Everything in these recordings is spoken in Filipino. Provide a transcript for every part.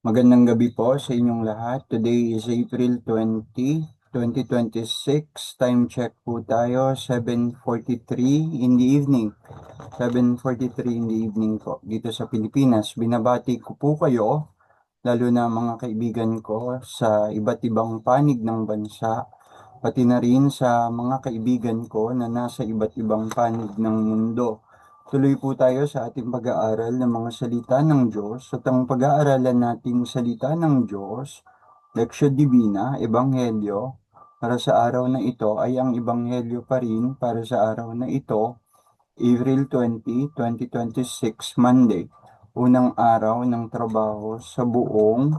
Magandang gabi po sa inyong lahat. Today is April 20, 2026. Time check po tayo, 7:43 in the evening. 7:43 in the evening po dito sa Pilipinas. Binabati ko po kayo, lalo na mga kaibigan ko sa iba't ibang panig ng bansa, pati na rin sa mga kaibigan ko na nasa iba't ibang panig ng mundo. Tuloy po tayo sa ating pag-aaral ng mga salita ng Diyos at ang pag-aaralan nating salita ng Diyos, Leksyon Divina, Ebanghelyo, para sa araw na ito ay ang Ebanghelyo pa rin para sa araw na ito, April 20, 2026, Monday, unang araw ng trabaho sa buong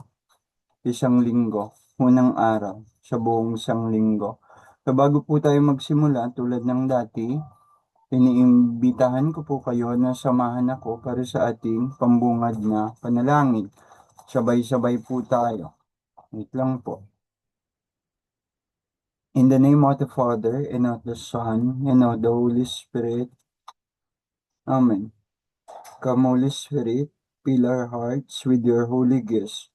isang linggo, unang araw sa buong isang linggo. So bago po tayo magsimula, tulad ng dati, iniimbitahan ko po kayo na samahan ako para sa ating pambungad na panalangin. Sabay-sabay po tayo. Wait lang po. In the name of the Father, and of the Son, and of the Holy Spirit. Amen. Come, Holy Spirit, fill our hearts with your holy gifts.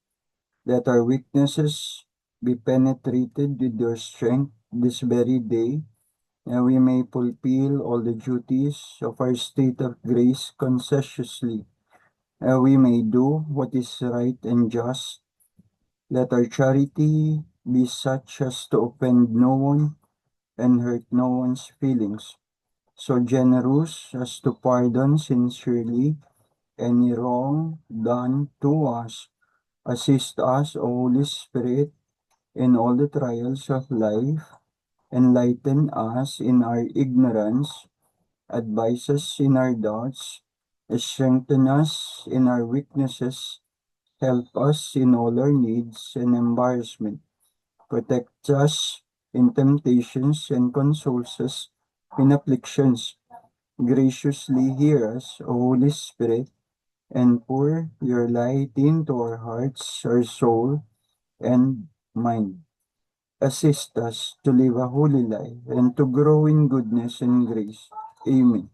Let our weaknesses be penetrated with your strength this very day, and we may fulfill all the duties of our state of grace conscientiously, and we may do what is right and just. Let our charity be such as to offend no one and hurt no one's feelings, so generous as to pardon sincerely any wrong done to us. Assist us, O Holy Spirit, in all the trials of life. Enlighten us in our ignorance, advise us in our doubts, strengthen us in our weaknesses, help us in all our needs and embarrassment, protect us in temptations and consoles us in afflictions. Graciously hear us, O Holy Spirit, and pour your light into our hearts, our soul, and mind. Assist us to live a holy life and to grow in goodness and grace. Amen.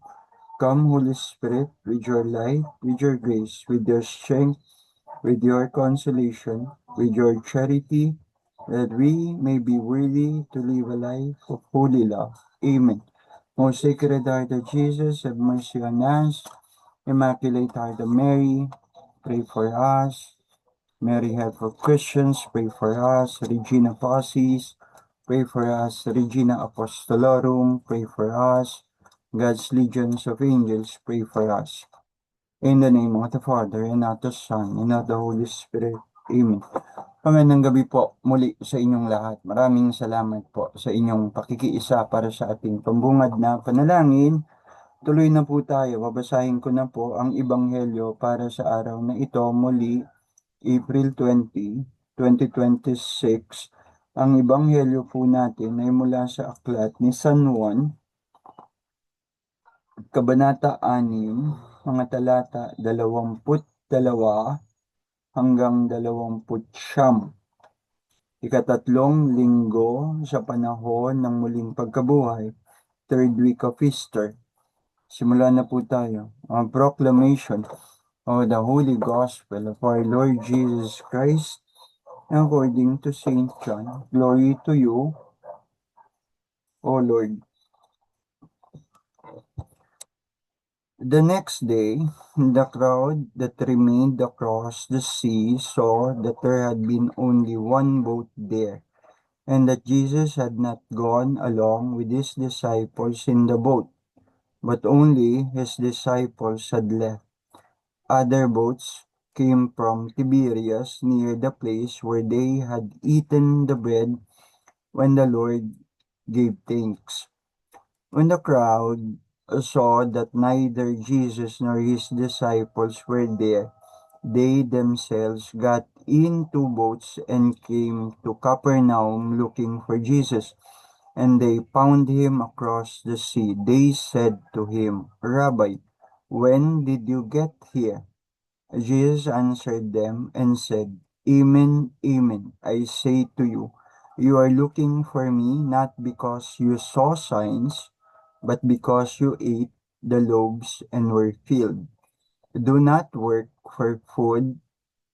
Come, Holy Spirit, with your light, with your grace, with your strength, with your consolation, with your charity, that we may be worthy to live a life of holy love. Amen. Most Sacred Heart of Jesus, have mercy on us. Immaculate Heart of Mary, pray for us. Mary, Help of Christians, pray for us. Regina Passis, pray for us. Regina Apostolorum, pray for us. God's legions of angels, pray for us. In the name of the Father, and of the Son, and of the Holy Spirit. Amen. Magandang gabi po muli sa inyong lahat. Maraming salamat po sa inyong pakikiisa para sa ating pambungad na panalangin. Tuloy na po tayo. Babasahin ko na po ang Ebanghelyo para sa araw na ito muli, April 20, 2026. Ang Ebanghelyo po natin ay mula sa aklat ni San Juan, Kabanata 6, mga talata 22 hanggang 29. Ikatatlong linggo sa panahon ng muling pagkabuhay, third week of Easter. Simulan na po tayo. Ang proclamation of the Holy Gospel of our Lord Jesus Christ according to Saint John. Glory to you, O Lord. The next day, the crowd that remained across the sea saw that there had been only one boat there, and that Jesus had not gone along with his disciples in the boat, but only his disciples had left. Other boats came from Tiberias near the place where they had eaten the bread when the Lord gave thanks. When the crowd saw that neither Jesus nor his disciples were there, they themselves got into boats and came to Capernaum looking for Jesus. And they found him across the sea. They said to him, Rabbi, when did you get here? Jesus answered them and said, Amen, amen, I say to you, you are looking for me not because you saw signs, but because you ate the loaves and were filled. Do not work for food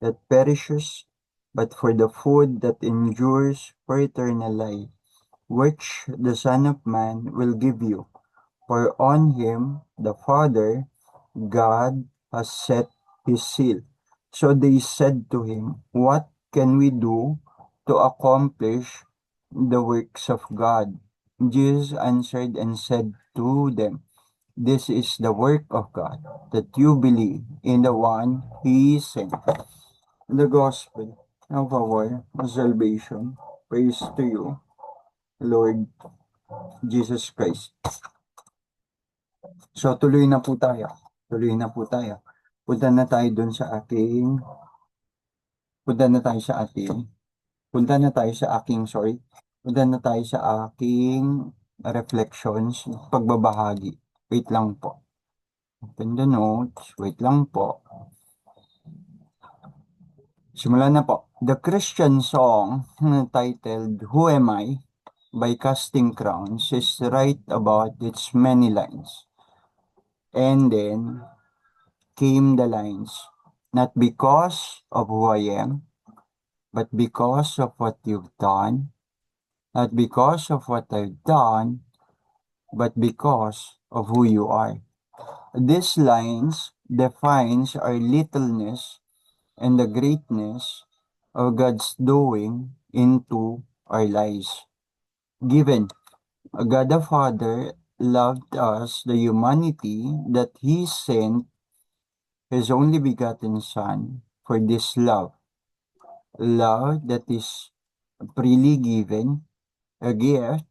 that perishes, but for the food that endures for eternal life, which the Son of Man will give you. For on him the Father, God, has set his seal. So they said to him, what can we do to accomplish the works of God? Jesus answered and said to them, this is the work of God, that you believe in the one he sent. The gospel of our salvation. Praise to you, Lord Jesus Christ. So tuloy na po tayo. Tuloy na po tayo. Punta na tayo dun sa ating, punta na tayo sa ating, punta na tayo sa aking, sorry. Punta na tayo sa aking reflections, pagbabahagi. Wait lang po. Open the notes. Wait lang po. Simulan na po. The Christian song titled Who Am I? By Casting Crowns is right about its many lines. And then came the lines, not because of who I am, but because of what you've done, not because of what I've done, but because of who you are. These lines defines our littleness and the greatness of God's doing into our lives. Given God the Father loved us, the humanity, that He sent His only begotten Son for this love. Love that is freely given, a gift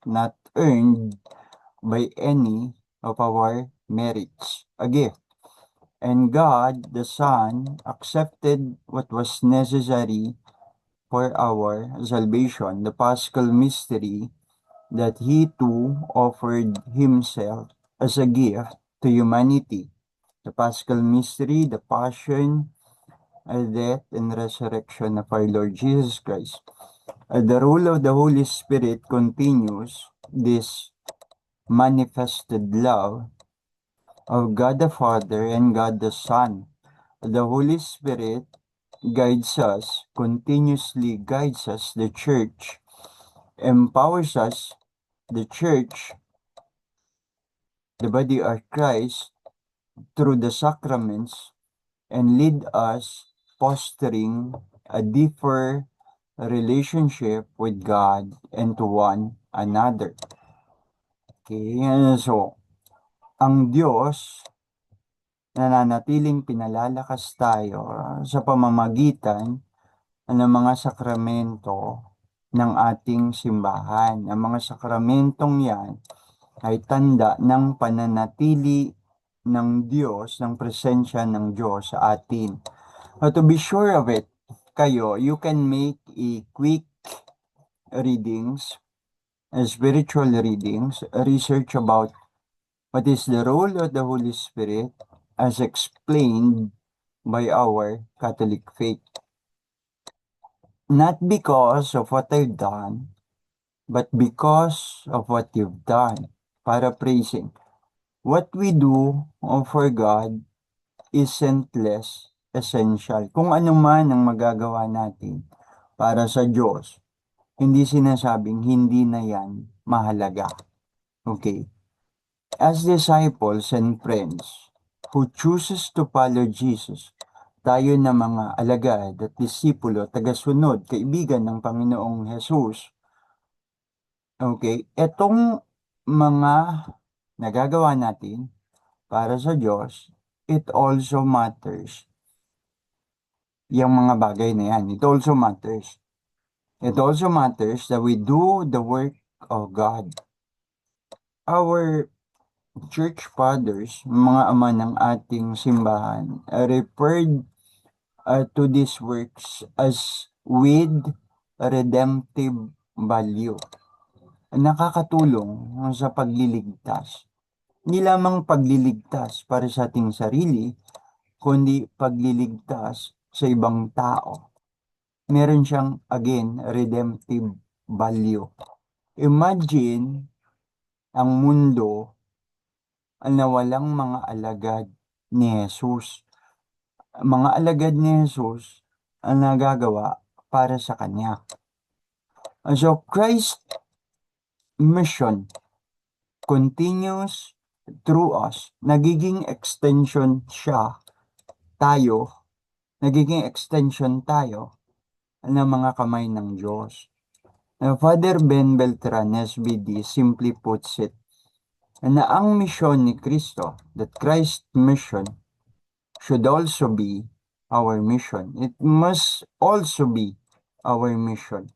not earned by any of our merits, a gift. And God, the Son, accepted what was necessary for our salvation, the Paschal mystery, that He too offered Himself as a gift to humanity. The Paschal mystery, the passion, death, and resurrection of our Lord Jesus Christ. The role of the Holy Spirit continues this manifested love of God the Father and God the Son. The Holy Spirit guides us, continuously guides us, the church, empowers us, the church, the body of Christ, through the sacraments, and lead us fostering a deeper relationship with God and to one another. Okay, so ang Diyos nananatiling pinalalakas tayo sa pamamagitan ng mga sakramento ng ating simbahan. Ang mga sakramentong yan ay tanda ng pananatili ng Diyos, ng presensya ng Diyos sa atin. To be sure of it, you can make a quick readings, spiritual readings, research about what is the role of the Holy Spirit as explained by our Catholic faith. Not because of what I've done, but because of what you've done. Paraphrasing, what we do for God isn't less essential. Kung ano man ang magagawa natin para sa Diyos, hindi sinasabing hindi na yan mahalaga. Okay? As disciples and friends who chooses to follow Jesus, tayo na mga alagad at disipulo, tagasunod, kaibigan ng Panginoong Jesus. Okay, etong mga nagagawa natin para sa Diyos, it also matters. Yung mga bagay na yan, it also matters. It also matters that we do the work of God. Our church fathers, mga ama ng ating simbahan, referred to these works as with redemptive value. Nakakatulong sa pagliligtas. Hindi lamang pagliligtas para sa ating sarili, kundi pagliligtas sa ibang tao. Meron siyang, again, redemptive value. Imagine ang mundo na walang mga alagad ni Jesus. mga alagad ni Jesus ang nagagawa para sa Kanya. So, Christ's mission continues through us. Tayo, nagiging extension tayo ng mga kamay ng Diyos. Father Ben Beltran, SBD, simply puts it, na ang misyon ni Kristo, that Christ's mission should also be our mission. It must also be our mission.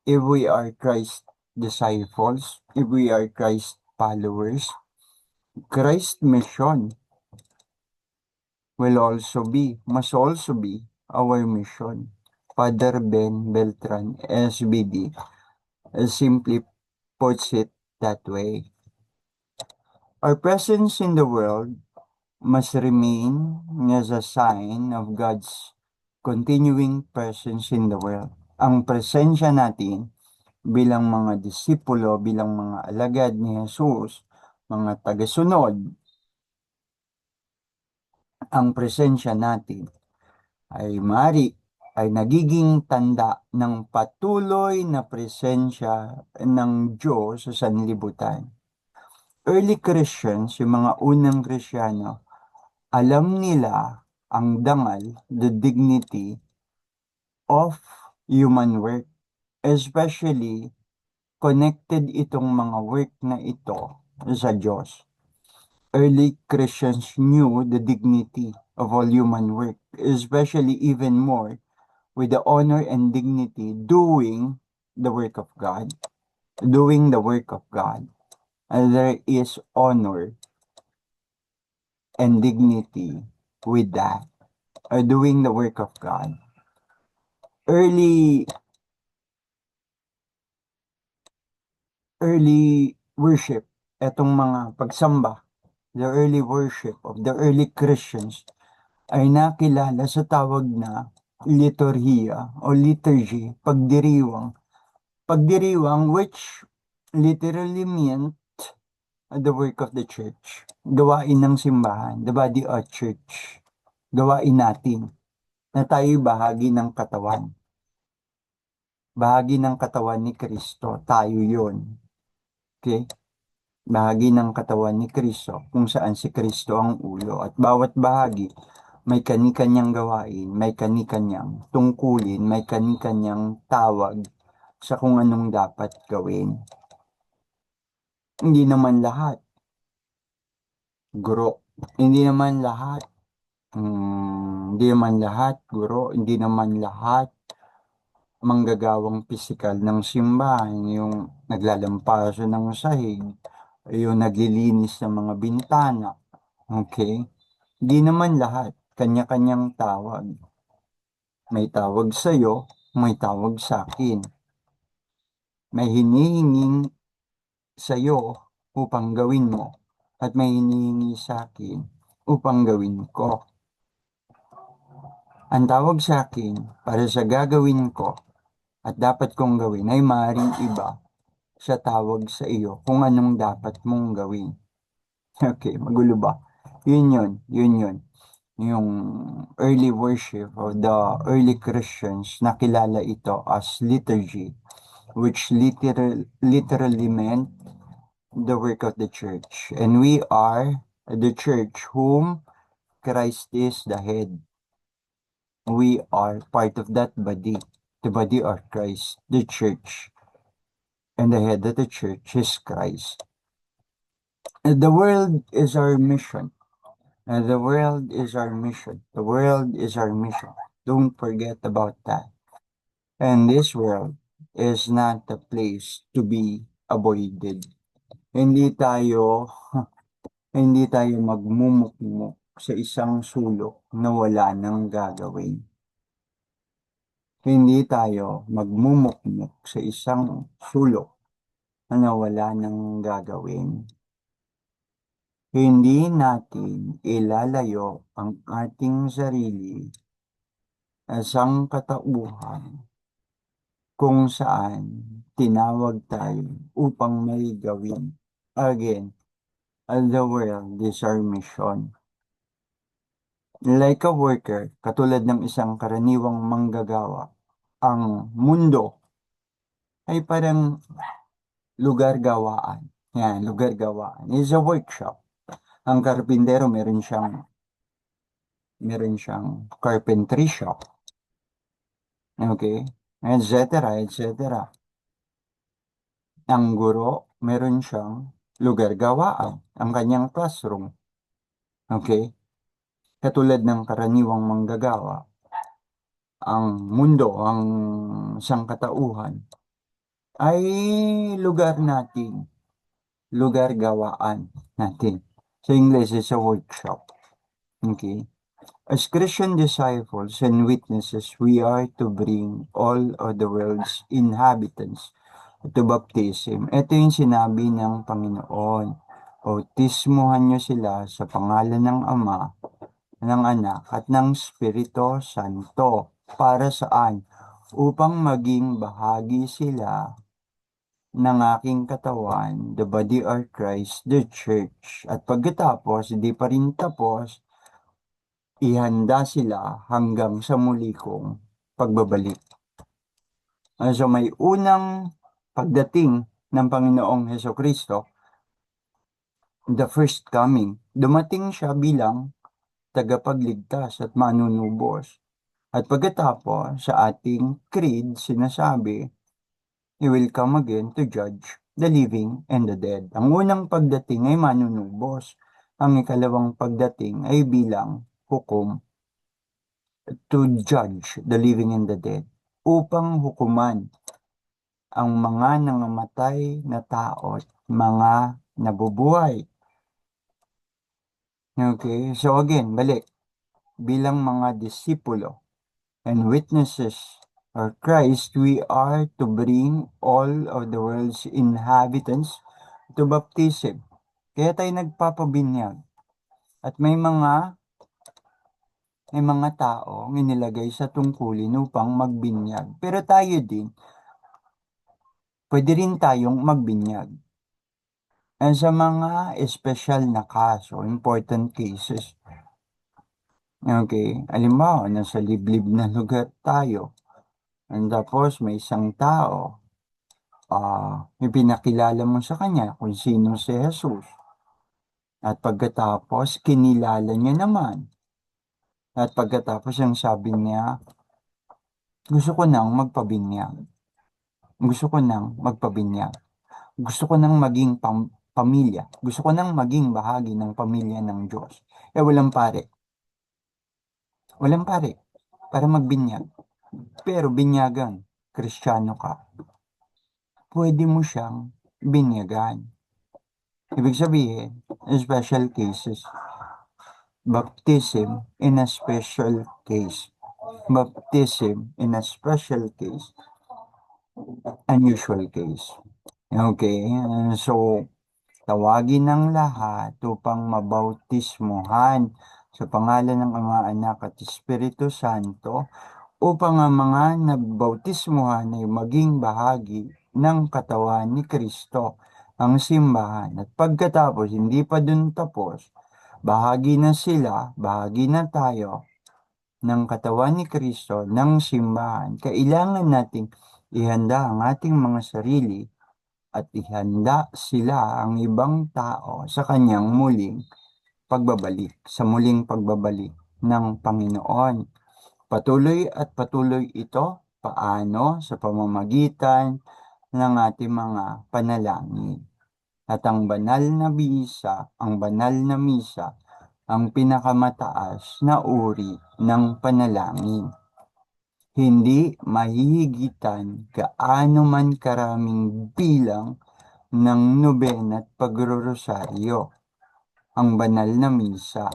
If we are Christ disciples, if we are Christ followers, Christ's mission must also be our mission. Father Ben Beltran, SBD, simply puts it that way. Our presence in the world must remain as a sign of God's continuing presence in the world. Ang presensya natin bilang mga disipulo, bilang mga alagad ni Jesus, mga tagasunod, ang presensya natin ay nagiging tanda ng patuloy na presensya ng Diyos sa sanlibutan. Early Christians, yung mga unang Kristiyano, alam nila ang dangal, the dignity of human work, especially connected itong mga work na ito sa Diyos. Early Christians knew the dignity of all human work, especially even more with the honor and dignity doing the work of God. Doing the work of God. And there is honor and dignity with that. Doing the work of God. Early worship, etong mga pagsamba, the early worship of the early Christians ay nakilala sa tawag na liturhiya o liturgy, pagdiriwang. Pagdiriwang which literally meant the work of the church. Gawain ng simbahan, the body of church. Gawain natin na tayo bahagi ng katawan. Bahagi ng katawan ni Kristo, tayo yon. Okay? Bahagi ng katawan ni Kristo kung saan si Kristo ang ulo at bawat bahagi may kani-kanyang gawain, may kani-kanyang tungkulin, may kani-kanyang tawag sa kung anong dapat gawin. Hindi naman lahat guro, hindi naman lahat guro, hindi naman lahat manggagawang pisikal ng simbahan, yung naglalampaso ng sahig, yung naglilinis ng mga bintana. Okay? Di naman lahat. Kanya-kanyang tawag. May tawag sa'yo, may tawag sa akin. May hinihinging sa'yo upang gawin mo at may hinihingi sa akin upang gawin ko. Ang tawag sa akin para sa gagawin ko at dapat kong gawin ay maaaring iba sa tawag sa iyo kung anong dapat mong gawin. Okay, magulo ba? Yun. Yung early worship of the early Christians, nakilala ito as liturgy, which literally meant the work of the church. And we are the church whom Christ is the head. We are part of that body, the body of Christ, the church. And the head of the church is Christ. And the world is our mission. And the world is our mission. The world is our mission. Don't forget about that. And this world is not a place to be avoided. Hindi tayo hindi tayo magmumukmuk sa isang sulok na wala nang gagawin. Hindi tayo magmumukmuk sa isang sulok na wala nang gagawin. Hindi natin ilalayo ang ating sarili sa sangkatauhan kung saan tinawag tayo upang may gawin. Again, the world is our mission. Like a worker, katulad ng isang karaniwang manggagawa, ang mundo ay parang lugar gawaan. Yan, lugar gawaan. Is a workshop. Ang karpintero meron siyang carpentry shop. Okay? Etc. Ang guro, meron siyang lugar gawaan. Ang kanyang classroom. Okay? Katulad ng karaniwang manggagawa, ang mundo, ang sangkatauhan, ay lugar natin, lugar gawaan natin. Sa English, is a workshop. Okay? As Christian disciples and witnesses, we are to bring all of the world's inhabitants to baptism. Ito yung sinabi ng Panginoon. Bautismuhan niyo sila sa pangalan ng Ama, ng Anak, at ng Espiritu Santo. Para saan? Upang maging bahagi sila ng aking katawan, the body or Christ, the church. At pagkatapos, hindi pa rin tapos, ihanda sila hanggang sa muli kong pagbabalik. So may unang pagdating ng Panginoong Heso Kristo, the first coming. Dumating siya bilang tagapagligtas at manunubos. At pagkatapos sa ating creed, sinasabi, He will come again to judge the living and the dead. Ang unang pagdating ay manunubos. Ang ikalawang pagdating ay bilang hukom, to judge the living and the dead, upang hukuman ang mga nangamatay na tao at mga nabubuhay. Okay, so again, balik. Bilang mga disipulo and witnesses of Christ, we are to bring all of the world's inhabitants to baptism. Kaya tayo nagpapabinyag. At may mga tao inilagay sa tungkulin upang magbinyag. Pero tayo din, pwede rin tayong magbinyag. And sa mga espesyal na kaso, important cases, okay, halimbawa, nasa liblib na lugar tayo, and tapos may isang tao, ipinakilala mo sa kanya kung sino si Jesus. At pagkatapos, kinilala niya naman. At pagkatapos, ang sabi niya, gusto ko nang magpabinyag. Gusto ko nang magpabinyag. Gusto ko nang maging pamilya. Gusto ko nang maging bahagi ng pamilya ng Diyos. Walang pare. Walang pare para magbinyag. Pero binyagan, Kristiyano ka, pwede mo siyang binyagan. Ibig sabihin, special cases, baptism in a special case. Baptism in a special case, unusual case. Okay, so tawagin ng lahat upang mabautismuhan sa pangalan ng Ama, Anak at Espiritu Santo, upang ang mga nagbautismuhan ay maging bahagi ng katawan ni Kristo, ang simbahan. At pagkatapos, hindi pa dun tapos, bahagi na sila, bahagi na tayo ng katawan ni Kristo, ng simbahan. Kailangan nating ihanda ang ating mga sarili at ihanda sila, ang ibang tao, sa kanyang muling pagbabalik, sa muling pagbabalik ng Panginoon. Patuloy at patuloy ito, paano? Sa pamamagitan ng ating mga panalangin. At ang banal na misa, ang pinakamataas na uri ng panalangin. Hindi mahihigitan gaano man karaming bilang ng nobena at pagrorosaryo, ang banal na misa.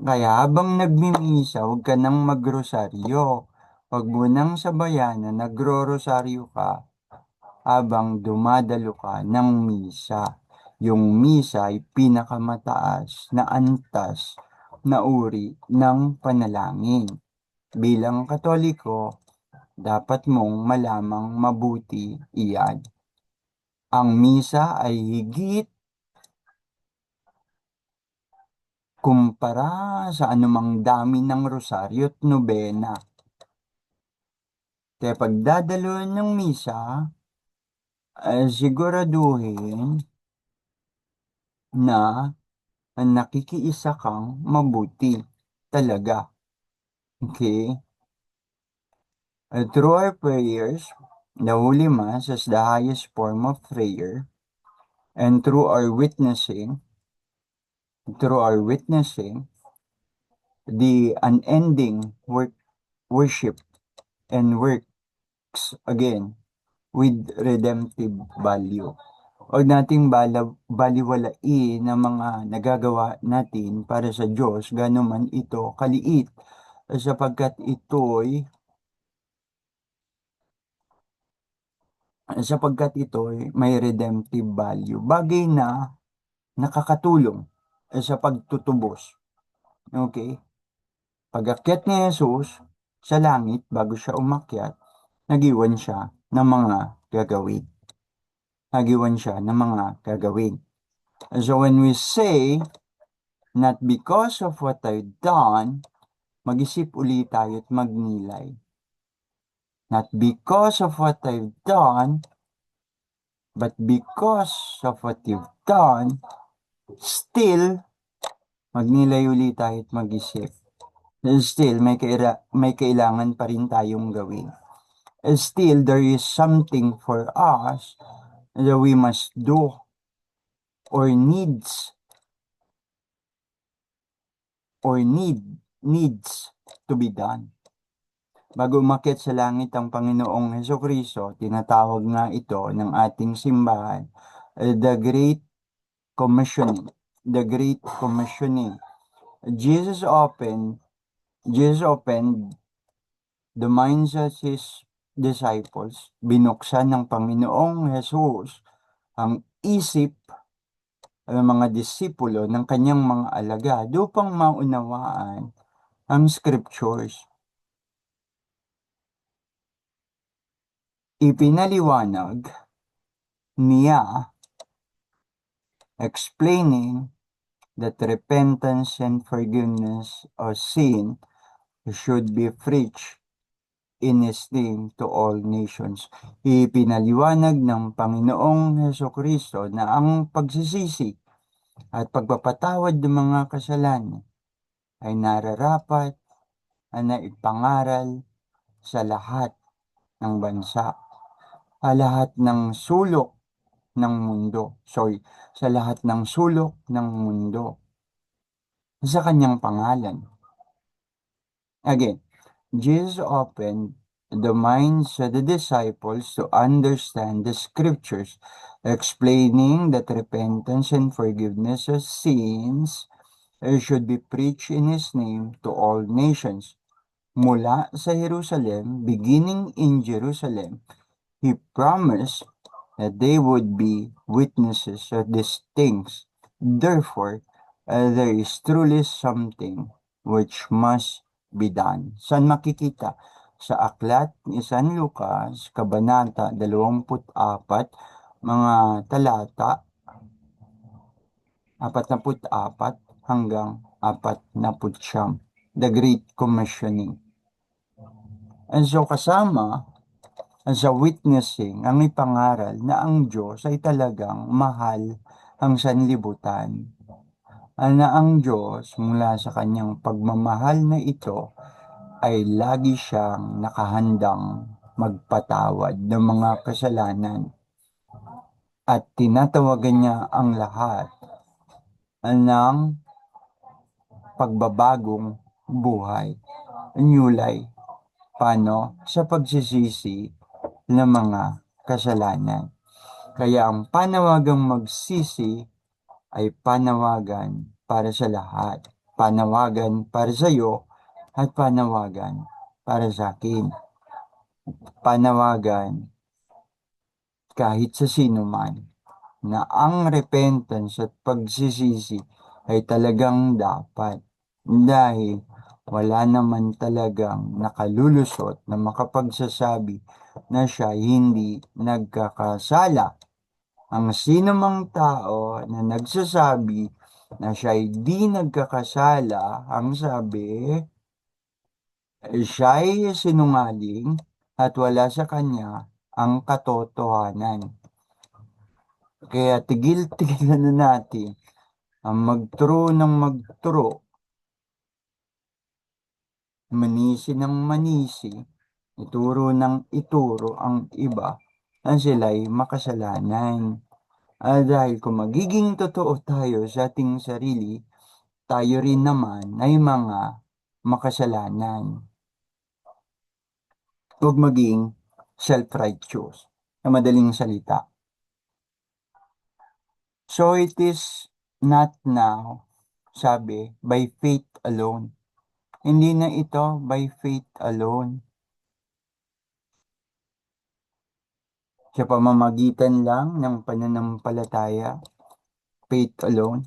Kaya habang nagmimisa, huwag ka nang magrosaryo. Huwag mo nang sabayan na nagrorosaryo ka habang dumadalo ka ng misa. Yung misa ay pinakamataas na antas na uri ng panalangin. Bilang Katoliko, dapat mong malamang mabuti iyan. Ang misa ay higit kumpara sa anumang dami ng rosaryo at nobena. Kaya pagdadalo ng misa, siguraduhin na nakikiisa kang mabuti talaga. Okay? Through our prayers, the Holy Mass is the highest form of prayer, and through our witnessing, the unending worship and works again with redemptive value. Huwag nating baliwalain ang mga nagagawa natin para sa Diyos, gano'n man ito kaliit, sapagkat ito'y may redemptive value. Bagay na nakakatulong sa pagtutubos. Okay? Pag-akyat ni Jesus sa langit bago siya umakyat, nagiwan siya ng mga gagawin. So when we say, not because of what I've done, mag-isip ulit tayo at magnilay. Not because of what I've done, but because of what you've done, still, magnilay ulit tayo at mag-isip. Still, may kailangan pa rin tayong gawin. Still, there is something for us that we must do or needs to be done. Bago umakyat sa langit ang Panginoong Hesukristo, tinatawag nga ito ng ating simbahan, the Great Commissioning. The Great Commissioning. Jesus opened the minds of His disciples. Binuksan ng Panginoong Jesus ang isip ng mga disipulo ng kanyang mga alagad upang maunawaan ang scriptures. Ipinaliwanag niya, explaining that repentance and forgiveness of sin should be preached in His name to all nations. Ipinaliwanag ng Panginoong Hesukristo na ang pagsisisi at pagpapatawad ng mga kasalanan ay nararapat na ipangaral sa lahat ng bansa, sa lahat ng sulok ng mundo, sa kanyang pangalan. Again, Jesus opened the minds of the disciples to understand the scriptures, explaining that repentance and forgiveness of sins should be preached in His name to all nations. Mula sa Jerusalem, beginning in Jerusalem, He promised that they would be witnesses of these things. Therefore, there is truly something which must be done. Saan makikita? Sa aklat ni San Lucas, Kabanata 24, mga talata 44 hanggang 49, the Great Commissioning. And so kasama sa witnessing ang ipangaral na ang Diyos ay talagang mahal ang sanlibutan. Na ang Diyos mula sa kanyang pagmamahal na ito ay lagi siyang nakahandang magpatawad ng mga kasalanan at tinatawagan niya ang lahat ng pagbabagong buhay, new life. Paano? Sa pagsisisi ng mga kasalanan. Kaya ang panawagang magsisi ay panawagan para sa lahat. Panawagan para sa iyo at panawagan para sa akin. Panawagan kahit sa sino man na ang repentance at pagsisisi ay talagang dapat, dahil wala naman talagang nakalulusot na makapagsasabi na siya hindi nagkakasala. Ang sino mang tao na nagsasabi na siya'y di nagkakasala, ang sabi, siya'y sinungaling at wala sa kanya ang katotohanan. Kaya tigil-tigilan na natin ang magturo ng magturo, manisi ng manisi, ituro ng ituro ang iba na sila'y makasalanan. Dahil kung magiging totoo tayo sa ating sarili, tayo rin naman ay mga makasalanan. Huwag maging self-righteous, na madaling salita. So it is not now, sabi, by faith alone. Hindi na ito by faith alone. Sa pamamagitan lang ng pananampalataya, faith alone,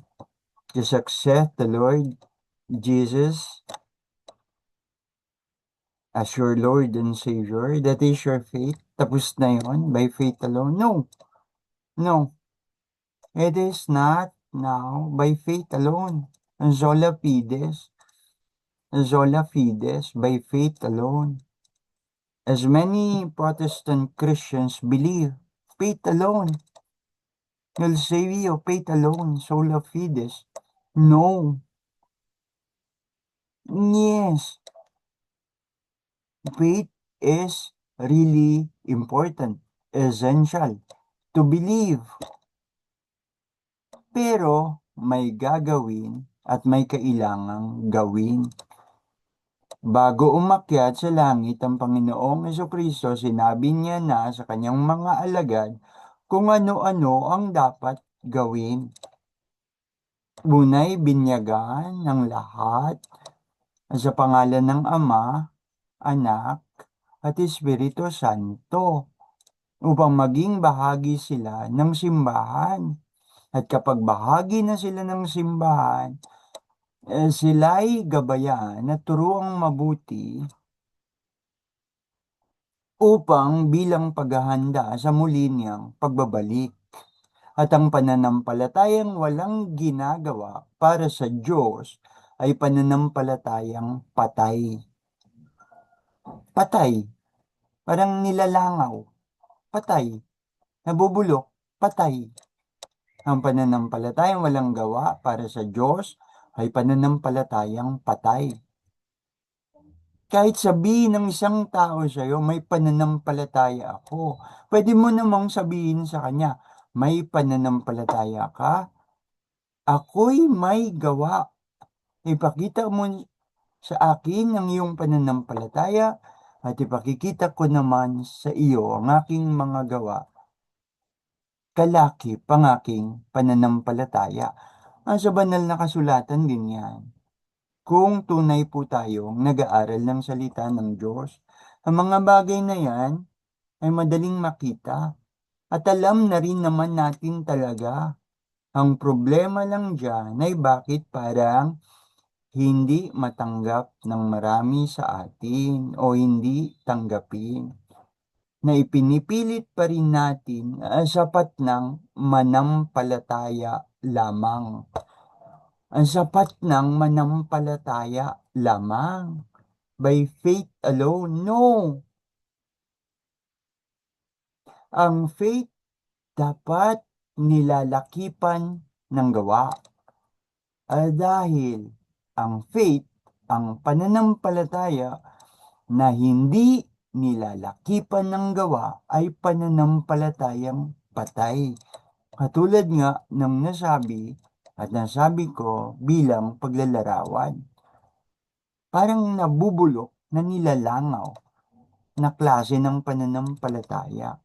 just accept the Lord Jesus as your Lord and Savior. That is your faith. Tapos na yun, by faith alone. No, no. It is not now by faith alone. Sola fides. Sola fides, by faith alone. As many Protestant Christians believe, faith alone. El Savio, faith alone, sola fides. No. Yes. Faith is really important, essential to believe. Pero may gagawin at may kailangang gawin. Bago umakyat sa langit ang Panginoong Jesucristo, sinabi niya na sa kanyang mga alagad kung ano-ano ang dapat gawin. Una'y binyagan ng lahat sa pangalan ng Ama, Anak, at Espiritu Santo upang maging bahagi sila ng simbahan. At kapag bahagi na sila ng simbahan, sila'y gabayan at turuang mabuti upang bilang paghahanda sa muli niyang pagbabalik. At ang pananampalatayang walang ginagawa para sa Diyos ay pananampalatayang patay. Patay. Parang nilalangaw. Patay. Nabubulok. Patay. Ang pananampalatayang walang gawa para sa Diyos ay pananampalatayang patay. Kahit sabihin ng isang tao sa'yo, may pananampalataya ako. Pwede mo namang sabihin sa kanya, may pananampalataya ka? Ako'y may gawa. Ipakita mo sa akin ang iyong pananampalataya at ipakikita ko naman sa iyo ang aking mga gawa. Kalakip ang aking pananampalataya. Sa banal na kasulatan din yan. Kung tunay po tayong nag-aaral ng salita ng Diyos, ang mga bagay na yan ay madaling makita at alam na rin naman natin talaga. Ang problema lang dyan ay bakit parang hindi matanggap ng marami sa atin o hindi tanggapin na ipinipilit pa rin natin sapat ng manampalataya lamang. Ang sapat ng manampalataya lamang. By faith alone. No. Ang faith dapat nilalakipan ng gawa. Dahil ang faith, ang pananampalataya na hindi nilalakipan ng gawa ay pananampalatayang patay. Katulad nga ng nasabi ko bilang paglalarawan. Parang nabubulok na nilalangaw na klase ng pananampalataya.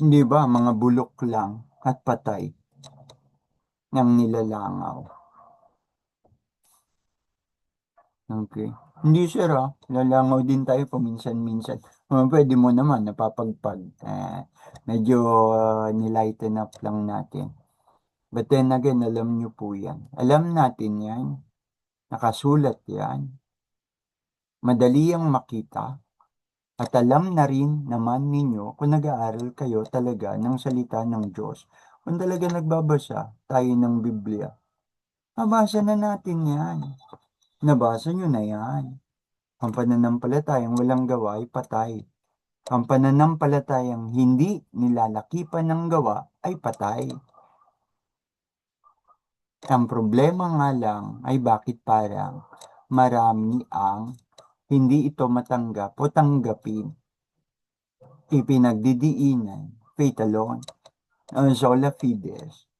Hindi ba mga bulok lang at patay ng nilalangaw? Okay. Hindi sir lalangaw din tayo paminsan-minsan. Pwede mo naman napapagpag. Medyo nilighten up lang natin. But then again, alam nyo po yan. Alam natin yan. Nakasulat yan. Madali ang makita. At alam na rin naman ninyo kung nag-aaral kayo talaga ng salita ng Diyos. Kung talaga nagbabasa tayo ng Biblia, mabasa na natin yan. Nabasa nyo na yan. Ang pananampalatayang walang gawa ay patay. Ang pananampalatayang hindi nilalakipan ng gawa ay patay. Ang problema nga lang ay bakit parang marami ang hindi ito matanggap o tanggapin. Ipinagdidiinan, faith alone, ang sola fides,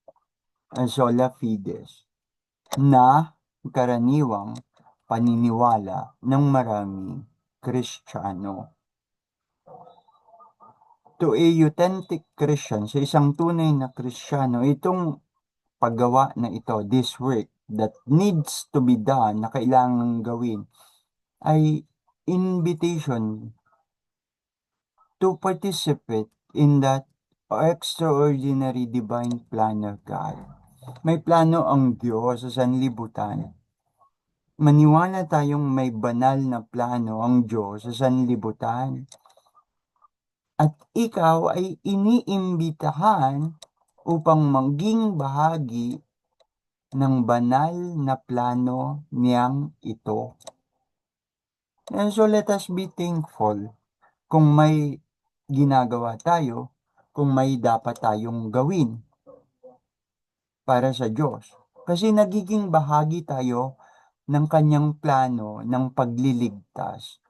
na karaniwang paniniwala ng maraming Kristiyano. To a authentic Christian, sa isang tunay na Kristiyano, itong paggawa na ito, this work that needs to be done, na kailangang gawin, ay invitation to participate in that extraordinary divine plan of God. May plano ang Diyos sa sanlibutan. Maniwala tayong may banal na plano ang Diyos sa sanlibutan. At ikaw ay iniimbitahan upang maging bahagi ng banal na plano niyang ito. And so let us be thankful kung may ginagawa tayo, kung may dapat tayong gawin para sa Diyos. Kasi nagiging bahagi tayo ng kanyang plano ng pagliligtas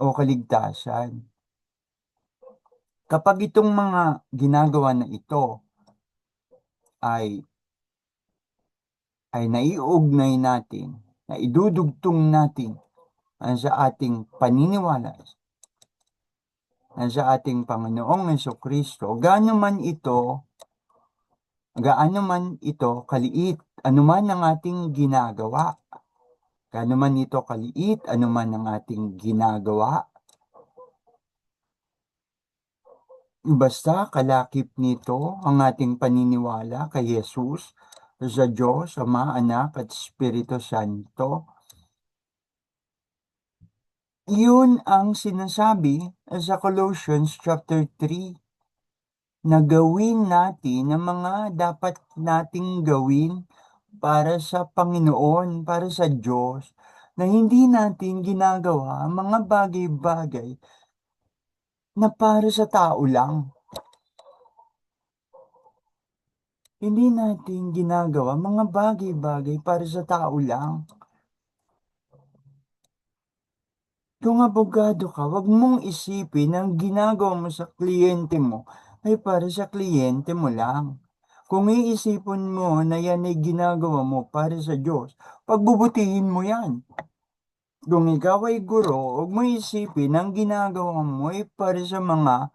o kaligtasan. Kapag itong mga ginagawa na ito ay naiugnay natin, na idudugtong natin sa ating paniniwala sa ating Panginoong Jesucristo, gaano man ito kaliit, anuman ang ating ginagawa, gaano man ito kaliit, anuman ang ating ginagawa, basta kalakip nito ang ating paniniwala kay Jesus, sa Diyos, Ama, Anak, at Espiritu Santo. Yun ang sinasabi sa Colossians chapter 3, na gawin natin ang mga dapat nating gawin para sa Panginoon, para sa Diyos, na hindi natin ginagawa ang mga bagay-bagay na para sa tao lang. Hindi natin ginagawa mga bagay-bagay para sa tao lang. Kung abogado ka, wag mong isipin ang ginagawa mo sa kliyente mo ay para sa kliyente mo lang. Kung iisipin mo na yan ay ginagawa mo para sa Diyos, pagbubutihin mo yan. Kung ikaw ay guro, huwag mo isipin ang ginagawa mo ay para sa mga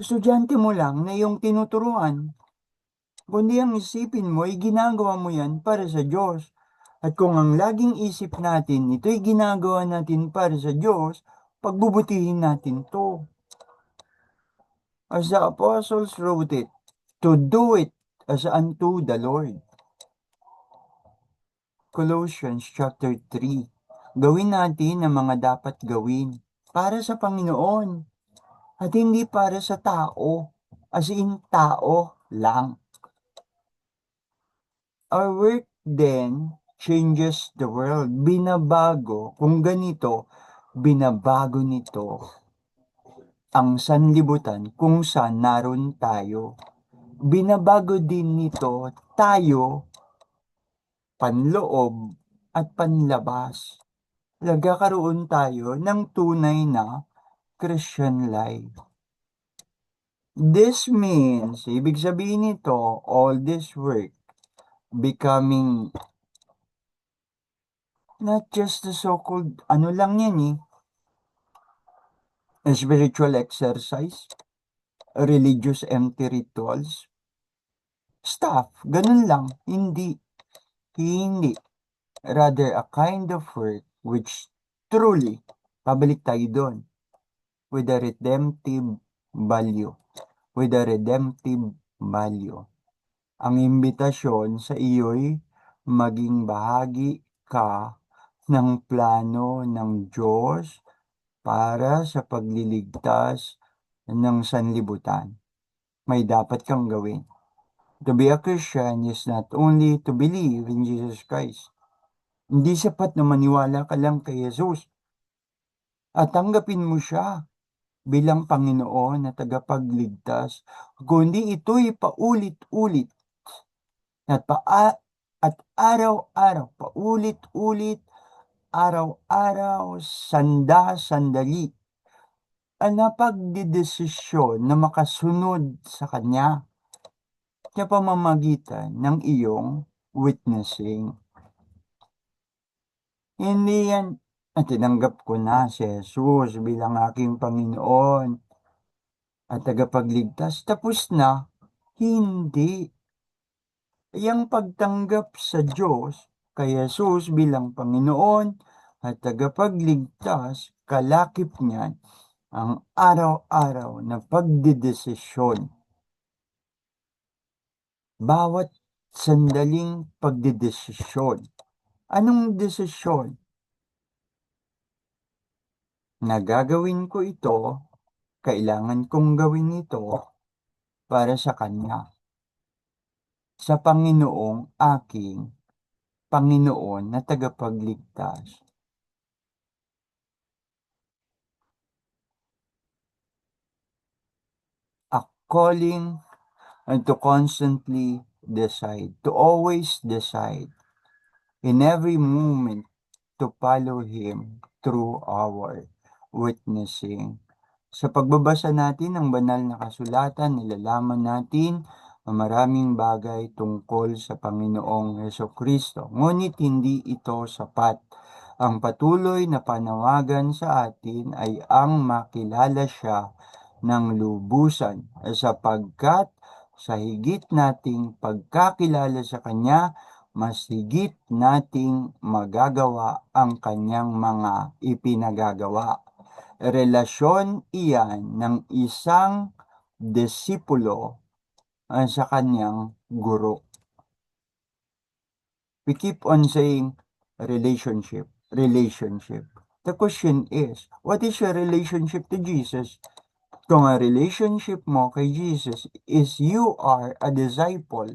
estudyante mo lang na iyong tinuturuan. Kundi ang isipin mo ay ginagawa mo yan para sa Diyos. At kung ang laging isip natin, ito'y ginagawa natin para sa Diyos, pagbubutihin natin to. As the apostles wrote it, to do it as unto the Lord. Colossians chapter 3. Gawin natin ang mga dapat gawin para sa Panginoon at hindi para sa tao, as in tao lang. Our work then changes the world. Kung ganito, binabago nito ang sanlibutan kung saan naroon tayo. Binabago din nito tayo, panloob at panlabas. Nagkakaroon tayo ng tunay na Christian life. This means, ibig sabihin nito, all this work becoming not just the so-called, ano lang yan spiritual exercise, religious empty rituals, stuff, ganun lang. Hindi. Rather, a kind of work which truly, pabalik tayo doon, with a redemptive value. With a redemptive value. Ang imbitasyon sa iyo'y maging bahagi ka ng plano ng Diyos para sa pagliligtas ng sanlibutan. may dapat kang gawin. To be a Christian is not only to believe in Jesus Christ. Hindi sapat na maniwala ka lang kay Jesus at tanggapin mo siya bilang Panginoon at tagapagligtas, kundi ito'y paulit-ulit at, at araw-araw, paulit-ulit, araw-araw, sanda-sandali, ang napagdidesisyon na makasunod sa Kanya sa pamamagitan ng iyong witnessing. Hindi yan, at tinanggap ko na si Jesus bilang aking Panginoon at tagapagligtas, tapos na. Hindi. Yang pagtanggap sa Diyos kay Jesus bilang Panginoon at tagapagligtas, kalakip niyan ang araw-araw na pagdidesisyon. Bawat sandaling pagdidesisyon. Anong desisyon? Na gagawin ko ito, kailangan kong gawin ito para sa Kanya. Sa Panginoong aking Panginoon na tagapagligtas. A calling and to constantly decide, to always decide in every moment to follow Him through our witnessing. Sa pagbabasa natin ng banal na kasulatan, nilalaman natin ang maraming bagay tungkol sa Panginoong Hesukristo. Ngunit hindi ito sapat. Ang patuloy na panawagan sa atin ay ang makilala siya ng lubusan sapagkat sa higit nating pagkakilala sa Kanya, mas higit nating magagawa ang Kanyang mga ipinagagawa. Relasyon iyan ng isang disipulo sa kanyang guro. We keep on saying relationship, relationship. The question is, what is your relationship to Jesus? Kung ang relationship mo kay Jesus is you are a disciple,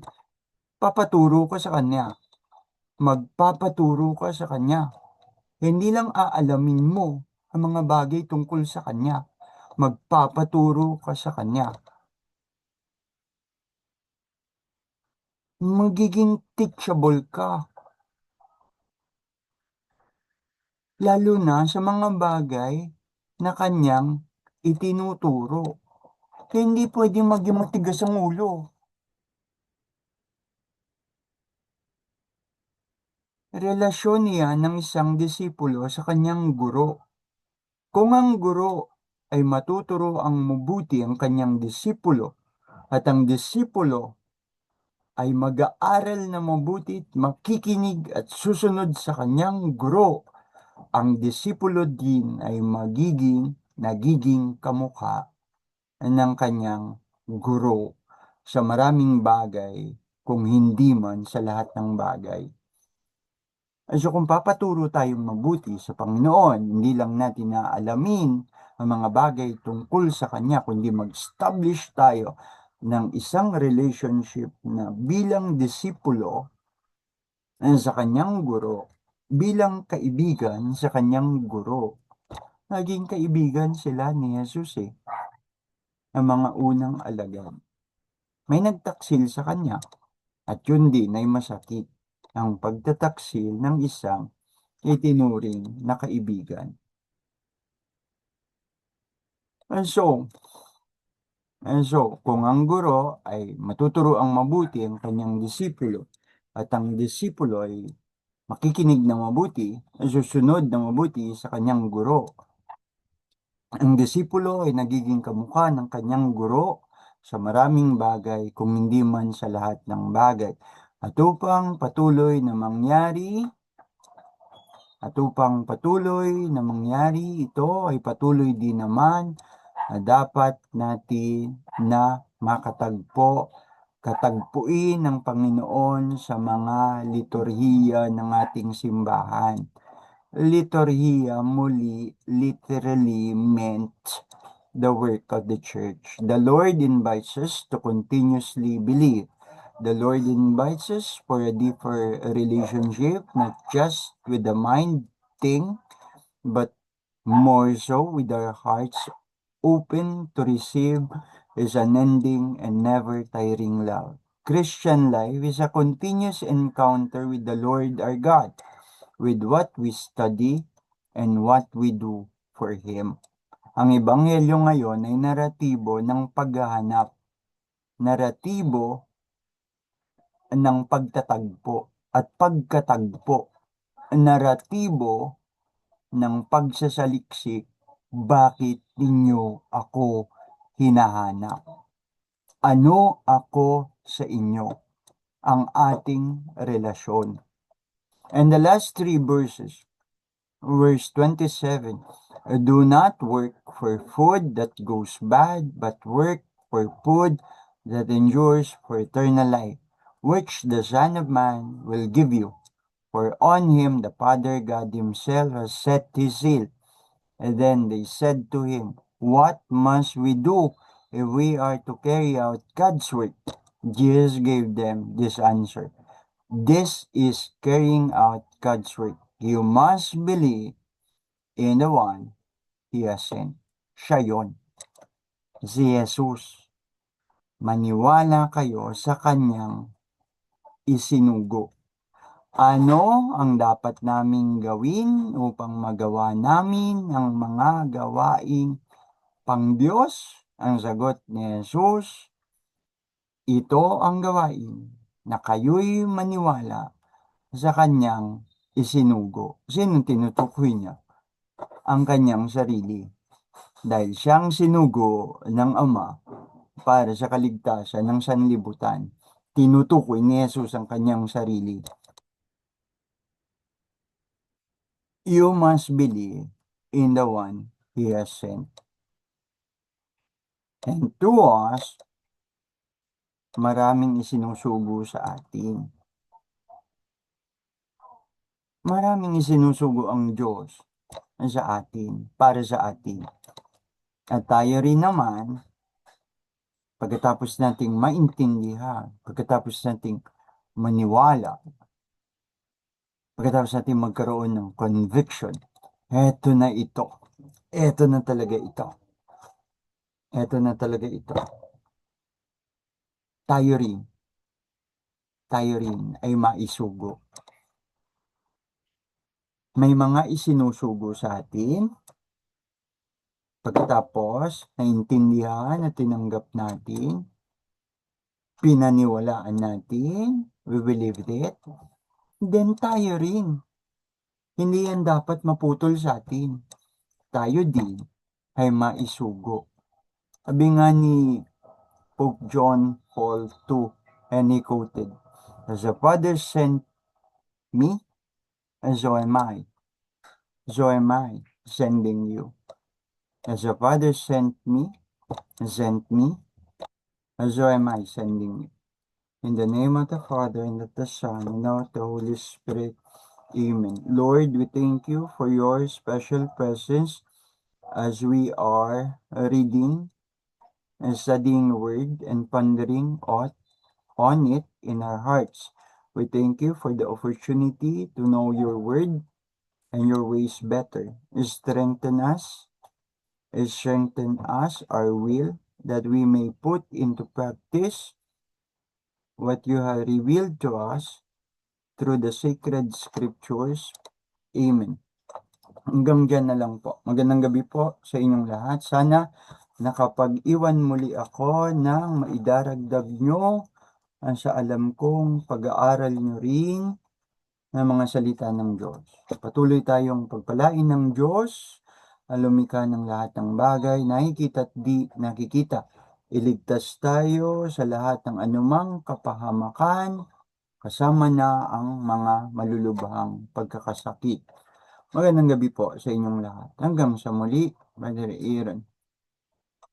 papaturo ka sa Kanya. Magpapaturo ka sa Kanya. Hindi lang aalamin mo ang mga bagay tungkol sa Kanya. Magpapaturo ka sa Kanya. Magiging teachable ka. Lalo na sa mga bagay na Kanyang itinuturo. Hindi pwede maging matigas ang ulo. Relasyon niya ng isang disipulo sa kanyang guro. Kung ang guro ay matuturo ang mabuti ang kanyang disipulo at ang disipulo ay mag-aaral na mabuti at makikinig at susunod sa kanyang guro, ang disipulo din ay nagiging kamukha ng kanyang guro sa maraming bagay kung hindi man sa lahat ng bagay. So kung papaturo tayong mabuti sa Panginoon, hindi lang natin naalamin ang mga bagay tungkol sa Kanya, kundi mag-establish tayo ng isang relationship na bilang disipulo sa Kanyang guro, bilang kaibigan sa Kanyang guro. Naging kaibigan sila ni Jesus ang mga unang alagad. May nagtaksil sa Kanya at yun din ay masakit ang pagtataksil ng isang itinuring na kaibigan. So, kung ang guro ay matuturo ang mabuti ang kanyang disipulo at ang disipulo ay makikinig na mabuti, susunod na mabuti sa kanyang guro, ang disipulo ay nagiging kamukha ng kanyang guro sa maraming bagay kung hindi man sa lahat ng bagay. At upang patuloy na mangyari ito ay patuloy din naman na dapat natin na katagpuin ng Panginoon sa mga liturhiya ng ating simbahan. Liturhiya muli literally meant the work of the church. The Lord invites us to continuously believe. The Lord invites us for a deeper relationship, not just with the mind thing, but more so with our hearts open to receive His unending and never tiring love. Christian life is a continuous encounter with the Lord our God, with what we study and what we do for Him. Ang Ebanghelyo ngayon ay naratibo ng paghahanap, naratibo ng pagtatagpo at pagkatagpo, naratibo ng pagsasaliksik, bakit ninyo ako hinahanap? Ano ako sa inyo? Ang ating relasyon. And the last three verses, verse 27, do not work for food that goes bad, but work for food that endures for eternal life, which the Son of Man will give you. For on him the Father God himself has set his seal. And then they said to him, what must we do if we are to carry out God's work? Jesus gave them this answer. This is carrying out God's work. You must believe in the one He has sent. Siya yun, si Jesus. Maniwala kayo sa kanyang isinugo. Ano ang dapat naming gawin upang magawa namin ang mga gawaing pang-Diyos? Ang sagot ni Jesus, ito ang gawain na kayo'y maniwala sa kanyang isinugo. Sinong tinutukoy niya? Ang kanyang sarili. Dahil siyang sinugo ng Ama para sa kaligtasan ng sanlibutan, tinutukoy ni Jesus ang kanyang sarili. You must believe in the one He has sent. And to us, maraming isinusugo sa atin. Maraming isinusugo ang Diyos sa atin, para sa atin. At tayo rin naman, pagkatapos nating maintindihan, pagkatapos nating maniwala, pagkatapos nating magkaroon ng conviction, eto na ito. Eto na talaga ito. Eto na talaga ito. Tayo rin ay maisugo. May mga isinusugo sa atin. Pagkatapos, naintindihan at tinanggap natin, pinaniwalaan natin, we believed it, then tayo rin. Hindi yan dapat maputol sa atin. Tayo din ay maisugo. Sabi nga ni Pope John Paul II, and he quoted, as the Father sent me, so am I. So am I sending you. As the Father sent me, so am I sending you. In the name of the Father, and of the Son, and of the Holy Spirit. Amen. Lord, we thank you for your special presence as we are reading and studying the word and pondering on it in our hearts. We thank you for the opportunity to know your word and your ways better. Strengthen us, our will, that we may put into practice what you have revealed to us through the sacred scriptures. Amen. Hanggang dyan na lang po. Magandang gabi po sa inyong lahat. Sana nakapag-iwan muli ako ng maidaragdag nyo sa alam kong pag-aaral nyo rin ng mga salita ng Diyos. Patuloy tayong pagpalain ng Diyos, lumikha ng lahat ng bagay, nakikita at di nakikita. Iligtas tayo sa lahat ng anumang kapahamakan, kasama na ang mga malulubhang pagkakasakit. Magandang gabi po sa inyong lahat. Hanggang sa muli, Brother Aaron.